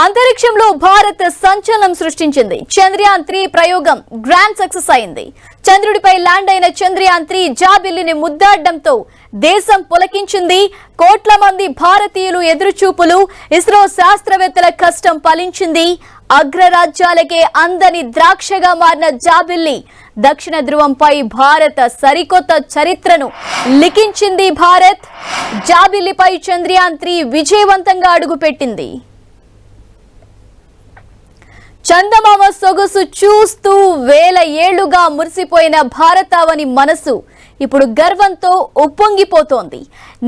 అంతరిక్షంలో భారత్ సంచలనం సృష్టించింది. చంద్రయాన్ 3 ప్రయోగం గ్రాండ్ సక్సెస్ అయింది. చంద్రుడిపై ల్యాండ్ అయిన చంద్రయాన్ 3 జాబిల్లిని ముద్దాడడంతో దేశం పులకించింది. కోట్ల మంది భారతీయులు ఎదురుచూపులు. ఇస్రో శాస్త్రవేత్తల కష్టం ఫలించింది. అగ్రరాజ్యాలకే అందని ద్రాక్షగా మారిన జాబిల్లి దక్షిణ ధ్రువంపై భారత సరికొత్త చరిత్రను లిఖించింది. భారత్ జాబిల్లిపై చంద్రయాన్ 3 విజయవంతంగా అడుగుపెట్టింది. చందమామ సొగసు చూస్తూ వేల ఏళ్లుగా మురిసిపోయిన భారతావని మనసు ఇప్పుడు గర్వంతో ఉప్పొంగిపోతోంది.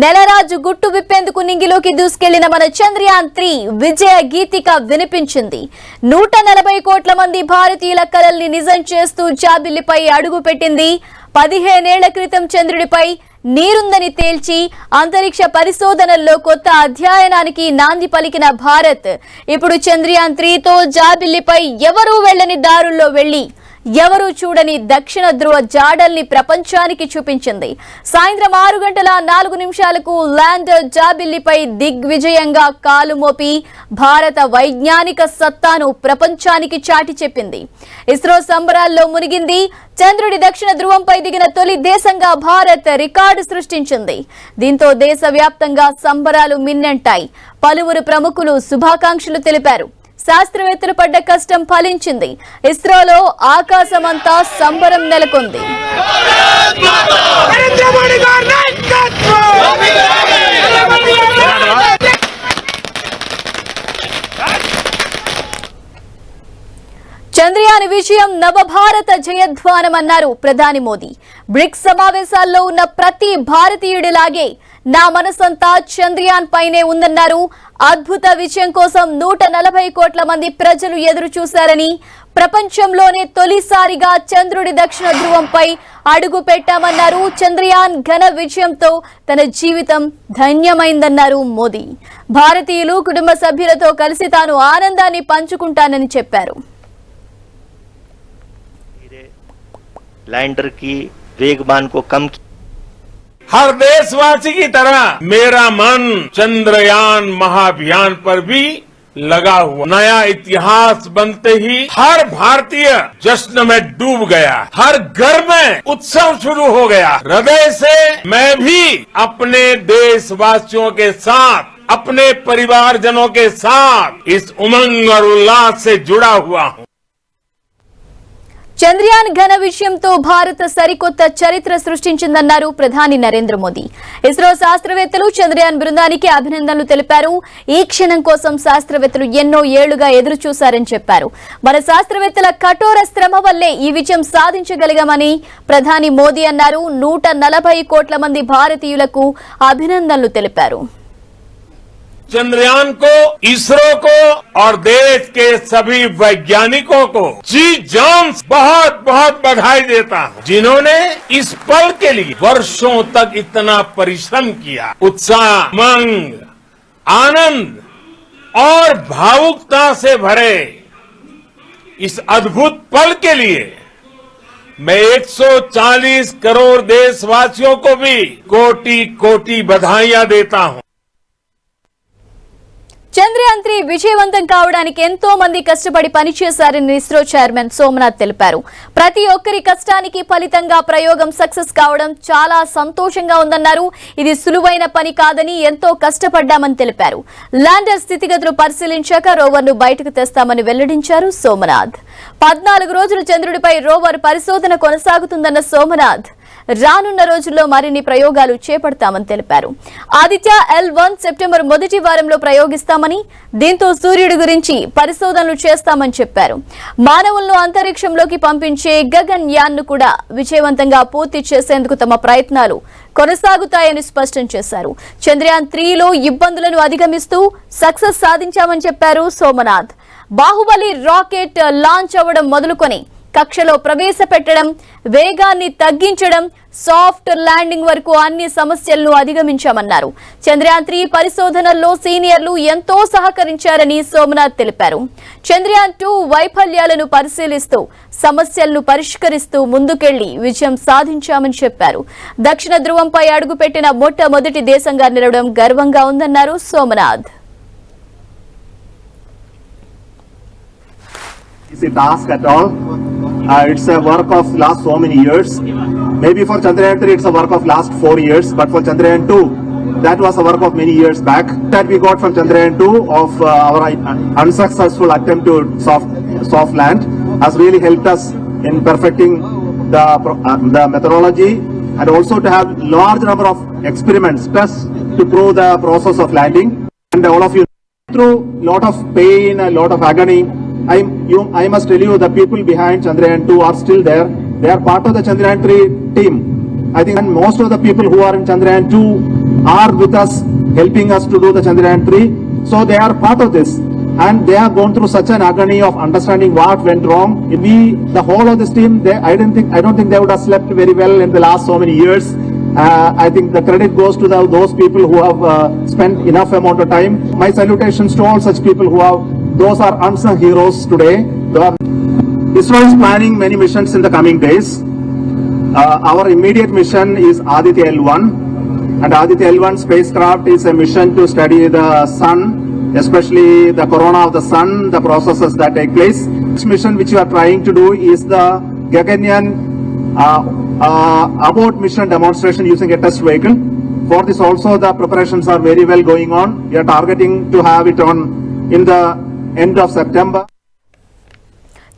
నెలరాజు గుట్టు విప్పేందుకు నింగిలోకి దూసుకెళ్లిన మన చంద్రయాన్ 3 విజయ గీతిక వినిపించింది. 140 కోట్ల మంది భారతీయుల కలల్ని నిజం చేస్తూ జాబిల్లిపై అడుగు పెట్టింది. 15 ఏళ్ల క్రితం చంద్రుడిపై నీరుందని తేల్చి అంతరిక్ష పరిశోధనల్లో కొత్త అధ్యయనానికి నాంది పలికిన భారత్ ఇప్పుడు చంద్రయాన్ 3తో జాబిల్లిపై ఎవరూ వెళ్లని దారుల్లో వెళ్లి ఎవరూ చూడని దక్షిణ ధ్రువ జాడల్ని ప్రపంచానికి చూపించింది. సాయంత్రం 6:04 ల్యాండర్ జాబిల్లిపై దిగ్విజయంగా కాలు మోపి భారత వైజ్ఞానిక సత్తాను ప్రపంచానికి చాటి చెప్పింది. ఇస్రో సంబరాల్లో మునిగింది. చంద్రుడి దక్షిణ ధ్రువంపై దిగిన తొలి దేశంగా భారత్ రికార్డు సృష్టించింది. దీంతో దేశవ్యాప్తంగా సంబరాలు మిన్నెంటాయి. పలువురు ప్రముఖులు శుభాకాంక్షలు తెలిపారు. శాస్త్రవేత్తలు పడ్డ కష్టం ఫలించింది. ఇస్రోలో ఆకాశమంతా సంబరం నెలకొంది. చంద్రయాన్ విజయం నవభారత జయధ్వానమన్నారు ప్రధాని మోదీ. బ్రిక్స్ సమావేశాల్లో ఉన్న ప్రతి భారతీయుడిలాగే నా మనసంతా చంద్రయాన్ పైనే ఉందన్నారు. అద్భుత విజయం కోసం 140 కోట్ల మంది ప్రజలు ఎదురు చూశారని, ప్రపంచంలోనే తొలిసారిగా చంద్రుడి దక్షిణ ధ్రువంపై అడుగు పెట్టామన్నారు. చంద్రయాన్ ఘన విజయంతో తన జీవితం ధన్యమైందన్నారు మోదీ. భారతీయులు కుటుంబ సభ్యులతో కలిసి తాను ఆనందాన్ని పంచుకుంటానని చెప్పారు. लैंडर की वेगमान को कम हर देशवासी की तरह मेरा मन चंद्रयान महाअभियान पर भी लगा हुआ। नया इतिहास बनते ही हर भारतीय जश्न में डूब गया। हर घर में उत्सव शुरू हो गया। हृदय से मैं भी अपने देशवासियों के साथ, अपने परिवारजनों के साथ इस उमंग और उल्लास से जुड़ा हुआ हूँ. చంద్రయాన్ ఘన విజయంతో భారత సరికొత్త చరిత్ర సృష్టించిందన్నారు ప్రధాని నరేంద్ర మోదీ. ఇస్రో శాస్త్రవేత్తలు చంద్రయాన్ బృందానికి అభినందనలు తెలిపారు. ఈ క్షణం కోసం శాస్త్రవేత్తలు ఎన్నో ఏళ్లుగా ఎదురు చూశారని చెప్పారు. మన శాస్త్రవేత్తల కఠోర శ్రమ వల్లే ఈ విజయం సాధించగలిగామని ప్రధాని మోదీ అన్నారు. 140 కోట్ల మంది భారతీయులకు అభినందనలు తెలిపారు. चंद्रयान को, इसरो को और देश के सभी वैज्ञानिकों को जी जान बहुत बहुत बधाई देता हूं, जिन्होंने इस पल के लिए वर्षों तक इतना परिश्रम किया. उत्साह, उमंग, आनंद और भावुकता से भरे इस अद्भुत पल के लिए मैं 140 करोड़ देशवासियों को भी कोटि कोटि बधाइयां देता हूं. చంద్రయాన్ 3 విజయవంతం కావడానికి ఎంతో మంది కష్టపడి పనిచేశారని ఇస్రో చైర్మన్ సోమనాథ్ తెలిపారు. ప్రతి ఒక్కరి కష్టానికి ఫలితంగా ప్రయోగం సక్సెస్ కావడం చాలా సంతోషంగా ఉందన్నారు. ఇది సులువైన పని కాదని ఎంతో కష్టపడ్డామని తెలిపారు. ల్యాండర్ స్థితిగతులు పరిశీలించాక రోవర్ను బయటకు తెస్తామని వెల్లడించారు సోమనాథ్. 14 రోజులు చంద్రుడిపై రోవర్ పరిశోధన కొనసాగుతుందన్న సోమనాథ్ రానున్న రోజుల్లో మరిన్ని ప్రయోగాలు చేపడతామని తెలిపారు. ఆదిత్య L1 సెప్టెంబర్ మొదటి వారంలో ప్రయోగిస్తామని, దీంతో సూర్యుడి గురించి పరిశోధనలు చేస్తామని చెప్పారు. మానవులను అంతరిక్షంలోకి పంపించే గగన్ యాన్ ను కూడా విజయవంతంగా పూర్తి చేసేందుకు తమ ప్రయత్నాలు కొనసాగుతాయని స్పష్టం చేశారు. చంద్రయాన్ 3లో ఇబ్బందులను అధిగమిస్తూ సక్సెస్ సాధించామని చెప్పారు సోమనాథ్. బాహుబలి రాకెట్ లాంచ్ అవ్వడం మొదలుకొని కక్షలో ప్రవేశపెట్టడం, వేగాన్ని తగ్గించడం, సాఫ్ట్ ల్యాండింగ్ వరకు అన్ని సమస్యలను అధిగమించామన్నారు. చంద్రయాన్ 3 పరిశోధనల్లో సీనియర్లు ఎంతో సహకరించారని సోమనాథ్ తెలిపారు. చంద్రయాన్ 2 వైఫల్యాలను పరిశీలిస్తూ సమస్యలను పరిష్కరిస్తూ ముందుకెళ్లి విజయం సాధించామని చెప్పారు. దక్షిణ ధ్రువంపై అడుగుపెట్టిన మొట్టమొదటి దేశంగా నిలవడం గర్వంగా ఉందన్నారు Somnath. easy task at all. It's a work of last so many years. Maybe for Chandrayaan 3 it's a work of last 4 years, but for Chandrayaan 2 that was a work of many years back. That we got from Chandrayaan 2 of our unsuccessful attempt to soft land has really helped us in perfecting the methodology and also to have large number of experiments plus to prove the process of landing. And all of you, through lot of pain, a lot of agony, I must tell you the people behind Chandrayaan 2 are still there. They are part of the Chandrayaan 3 team. I think most of the people who are in Chandrayaan 2 are with us, helping us to do the Chandrayaan 3. So they are part of this. And they have gone through such an agony of understanding what went wrong. The whole of this team, I don't think they would have slept very well in the last so many years. I think the credit goes to those people who have spent enough amount of time. My salutations to all such people those are unsung heroes today. ISRO is planning many missions in the coming days. Our immediate mission is Aditya L1, and Aditya L1 spacecraft is a mission to study the sun, especially the corona of the sun, the processes that take place. This mission which we are trying to do is the Gaganyaan abort mission demonstration using a test vehicle. For this also the preparations are very well going on. We are targeting to have it on in the end of September.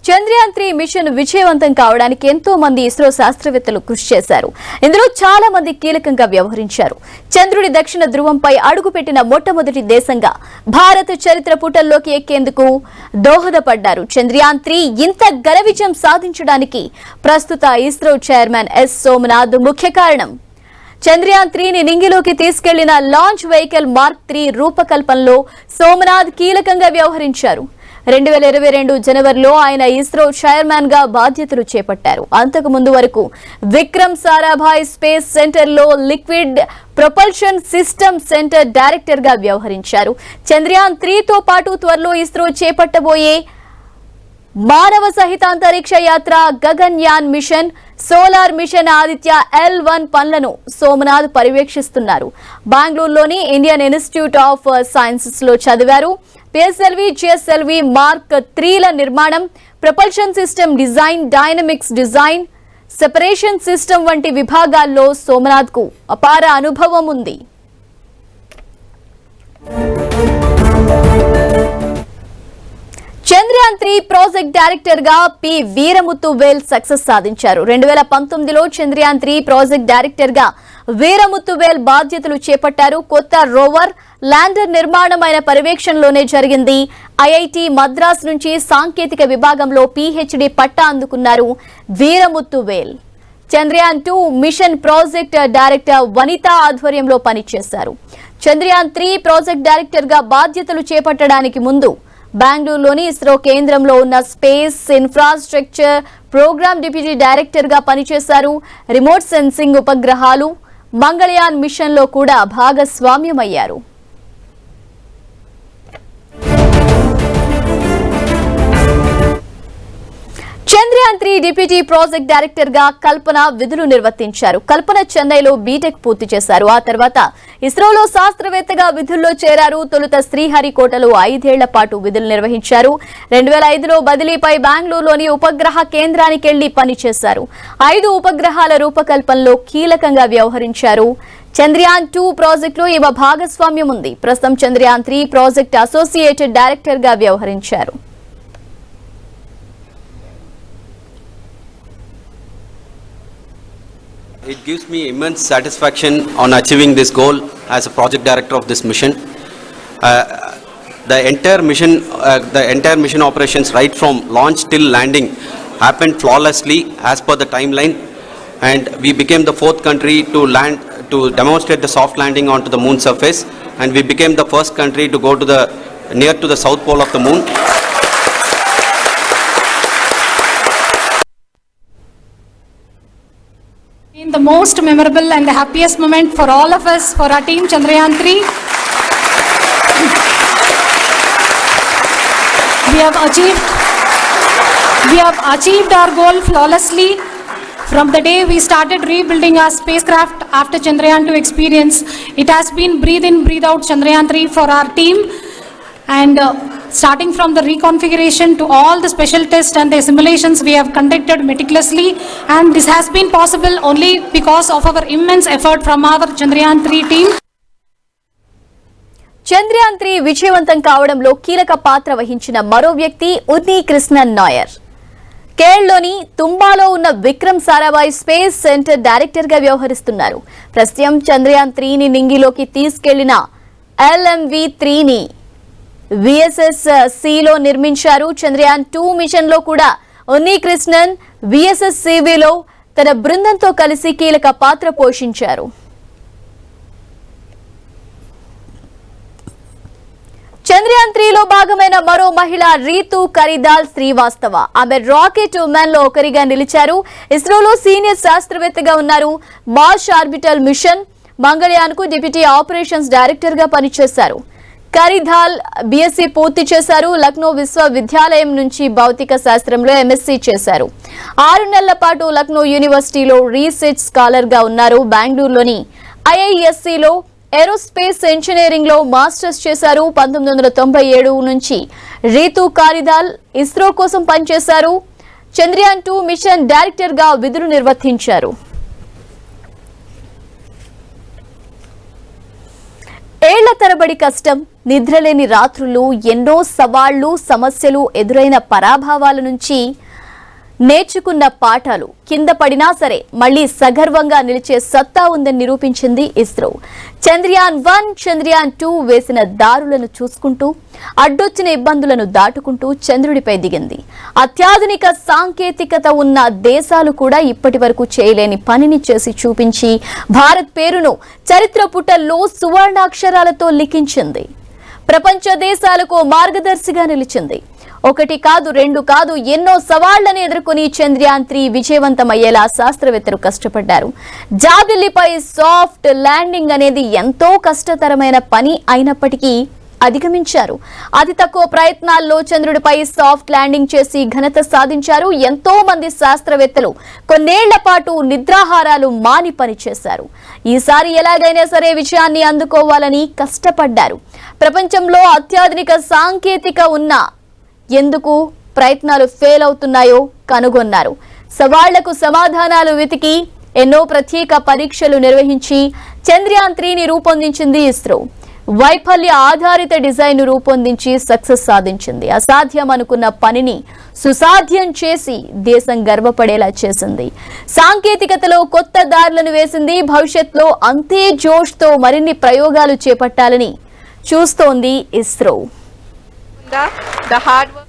Chandrayaan 3 mission విజయవంతం కావడానికి ఎంతో మంది ఇస్రో శాస్త్రవేత్తలు కృషి చేశారు. ఇందులో చాలా మంది కీలకంగా వ్యవహరించారు. చంద్రుడి దక్షిణ ధ్రువంపై అడుగుపెట్టిన మొట్టమొదటి దేశంగా భారత చరిత్ర పుటల్లోకి ఎక్కేందుకు దోహదపడ్డారు. చంద్రయాన్ 3 ఇంత ఘన విజయం సాధించడానికి ప్రస్తుత ఇస్రో చైర్మన్ ఎస్ సోమనాథ్ ముఖ్య కారణం. చంద్రయాన్ 3ని నింగిలోకి తీసుకెళ్లిన లాంచ్ వెహికల్ మార్క్ 3 రూపకల్పనలో సోమనాథ్ కీలకంగా వ్యవహరించారు. 2022 జనవరిలో ఆయన ఇస్రో చైర్మన్ గా బాధ్యతలు చేపట్టారు. అంతకు ముందు వరకు విక్రమ్ సారాభాయ్ స్పేస్ సెంటర్ లో liquid propulsion system centre director గా వ్యవహరించారు. చంద్రయాన్ 3తో పాటు త్వరలో ఇస్రో చేపట్టబోయే మానవ సహిత అంతరిక్ష యాత్ర Gaganyaan mission, solar mission Aditya L1 పనులను సోమనాథ్ పర్యవేక్షిస్తున్నారు. బెంగళూరులోని ఇండియన్ ఇన్స్టిట్యూట్ ఆఫ్ సైన్సెస్ లో చదివారు. PSLV, GSLV మార్క్ 3ల నిర్మాణం, propulsion system design, dynamics design, separation system వంటి విభాగాల్లో సోమనాథ్ కు అపార అనుభవం ఉంది. చంద్రయాన్ 3 ప్రాజెక్ట్ డైరెక్టర్ గా పి వీరముత్తు వేల్ సక్సెస్ సాధించారు. 2019లో చంద్రయాన్ 3 ప్రాజెక్ట్ డైరెక్టర్ గా వీరముత్తు వేల్ బాధ్యతలు చేపట్టారు. కొత్త రోవర్ ల్యాండర్ నిర్మాణం ఆయన పర్యవేక్షణలోనే జరిగింది. ఐఐటి మద్రాస్ నుంచి సాంకేతిక విభాగంలో PhD పట్టా అందుకున్నారు వీరముత్తు వేల్. చంద్రయాన్ 2 మిషన్ ప్రాజెక్ట్ డైరెక్టర్ వనిత ఆధ్వర్యంలో పనిచేశారు. చంద్రయాన్ 3 ప్రాజెక్ట్ డైరెక్టర్ గా బాధ్యతలు చేపట్టడానికి ముందు బెంగళూరులోని ఇస్రో కేంద్రంలో ఉన్న space infrastructure programme deputy director గా పనిచేశారు. రిమోట్ సెన్సింగ్ ఉపగ్రహాలు, మంగళయాన్ మిషన్ లో కూడా భాగస్వామ్యమయ్యారు. చంద్రయాన్ 3 డిప్యూటీ ప్రాజెక్ట్ డైరెక్టర్ గా కల్పన విధులు నిర్వర్తించారు. కల్పన చెన్నైలో బీటెక్ పూర్తి చేశారు. ఆ తర్వాత ఇస్రోలో శాస్త్రవేత్తగా విధుల్లో చేరారు. తొలుత శ్రీహరికోటలో 5 ఏళ్ల పాటు విధులు నిర్వహించారు. 2005లో బదిలీపై బెంగళూరులోని ఉపగ్రహ కేంద్రానికి వెళ్లి పనిచేశారు. 5 ఉపగ్రహాల రూపకల్పనలో కీలకంగా వ్యవహరించారు. చంద్రయాన్ 2 ప్రాజెక్టులో ఈమె భాగస్వామ్యం ఉంది. ప్రస్తుతం చంద్రయాన్ 3 ప్రాజెక్ట్ అసోసియేటెడ్ డైరెక్టర్ గా వ్యవహరించారు. It gives me immense satisfaction on achieving this goal as a project director of this mission. The entire mission operations right from launch till landing happened flawlessly as per the timeline, and we became the 4th country to demonstrate the soft landing onto the moon surface, and we became the first country to go to near to the south pole of the moon. The most memorable and the happiest moment for all of us, for our team Chandrayaan 3. We have achieved our goal flawlessly. From the day we started rebuilding our spacecraft after Chandrayaan 2 experience, it has been breathe in, breathe out Chandrayaan 3 for our team. And starting from the reconfiguration to all the special tests and the simulations we have conducted meticulously, and this has been possible only because of our immense effort from our Chandrayaan-3 team. Chandrayaan three విజయవంతం కావడంలో కీలక పాత్ర వహించిన మరో వ్యక్తి ఉన్ని కృష్ణన్ నాయర్. కేరళలోని తుంబాలో ఉన్న Vikram Sarabhai space centre director గా వ్యవహరిస్తున్నారు. ప్రస్తుతం చంద్రయాన్-3ని నింగిలోకి తీసుకెళ్లిన LMV-3ని VSS-Cలో నిర్మించారు. చంద్రయాన్-2 మిషన్ లో కూడా ఉన్ని కృష్ణన్ VSS-Cలో తన బృందంతో కలిసి కీలక పాత్ర పోషించారు. చంద్రయాన్-3లో భాగమైన మరో మహిళ రీతు కరిదాల్ శ్రీవాస్తవ. ఆమె రాకెట్ ఉమెన్ లో ఒకరిగా నిలిచారు. ఇస్రోలో సీనియర్ శాస్త్రవేత్తగా ఉన్నారు. మార్స్ ఆర్బిటల్ మిషన్ మంగళయాన్కు డిప్యూటీ ఆపరేషన్స్ డైరెక్టర్ గా పనిచేశారు. కరిదాల్ BSc పూర్తి చేశారు. లక్నో విశ్వవిద్యాలయం నుంచి భౌతిక శాస్త్రంలో MSc చేశారు. 6 నెలల పాటు లక్నో యూనివర్సిటీలో రీసెర్చ్ స్కాలర్ గా ఉన్నారు. బెంగళూరులోని IIScలో ఏరోస్పేస్ ఇంజనీరింగ్ లో మాస్టర్స్ చేశారు. 1997 నుంచి రీతు కారిదాల్ ఇస్రో కోసం పనిచేశారు. చంద్రయాన్-2 మిషన్ డైరెక్టర్ గా విధులు నిర్వర్తించారు. ఏళ్ల తరబడి కష్టం, నిద్రలేని రాత్రులు, ఎన్నో సవాళ్లు, సమస్యలు ఎదురైన పరాభవాల నుంచి నేర్చుకున్న పాఠాలు, కింద పడినా సరే మళ్లీ సగర్వంగా నిలిచే సత్తా ఉందని నిరూపించింది ఇస్రో. చంద్రయాన్-1, చంద్రయాన్-2 వేసిన దారులను చూసుకుంటూ, అడ్డొచ్చిన ఇబ్బందులను దాటుకుంటూ చంద్రుడిపై దిగింది. అత్యాధునిక సాంకేతికత ఉన్న దేశాలు కూడా ఇప్పటి వరకు చేయలేని పనిని చేసి చూపించి భారత్ పేరును చరిత్ర పుటల్లో సువర్ణాక్షరాలతో లిఖించింది. ప్రపంచ దేశాలకు మార్గదర్శిగా నిలిచింది. 1 కాదు 2 కాదు ఎన్నో సవాళ్లను ఎదుర్కొని చంద్రయాన్-3 విజయవంతమయ్యేలా శాస్త్రవేత్తలు కష్టపడ్డారు. జాబిల్లిపై సాఫ్ట్ ల్యాండింగ్ అనేది ఎంతో కష్టతరమైన పని అయినప్పటికీ అధిగమించారు. అతి తక్కువ ప్రయత్నాల్లో చంద్రుడిపై సాఫ్ట్ ల్యాండింగ్ చేసి ఘనత సాధించారు. ఎంతో మంది శాస్త్రవేత్తలు కొన్నేళ్ల పాటు నిద్రాహారాలు మాని పనిచేశారు. ఈసారి ఎలాగైనా సరే విజయాన్ని అందుకోవాలని కష్టపడ్డారు. ప్రపంచంలో అత్యాధునిక సాంకేతిక ఉన్న ఎందుకు ప్రయత్నాలు ఫెయిల్ అవుతున్నాయో కనుగొన్నారు. సవాళ్లకు సమాధానాలు వెతికి ఎన్నో ప్రత్యేక పరీక్షలు నిర్వహించి చంద్రయాన్-3ని రూపొందించింది ఇస్రో. వైఫల్య ఆధారిత డిజైన్ రూపొందించి సక్సెస్ సాధించింది. అసాధ్యం అనుకున్న పనిని సుసాధ్యం చేసి దేశం గర్వపడేలా చేసింది. సాంకేతికతలో కొత్త దారులను వేసింది. భవిష్యత్తులో అంతే జోష్తో మరిన్ని ప్రయోగాలు చేపట్టాలని చూస్తోంది ఇస్రో. The hard work.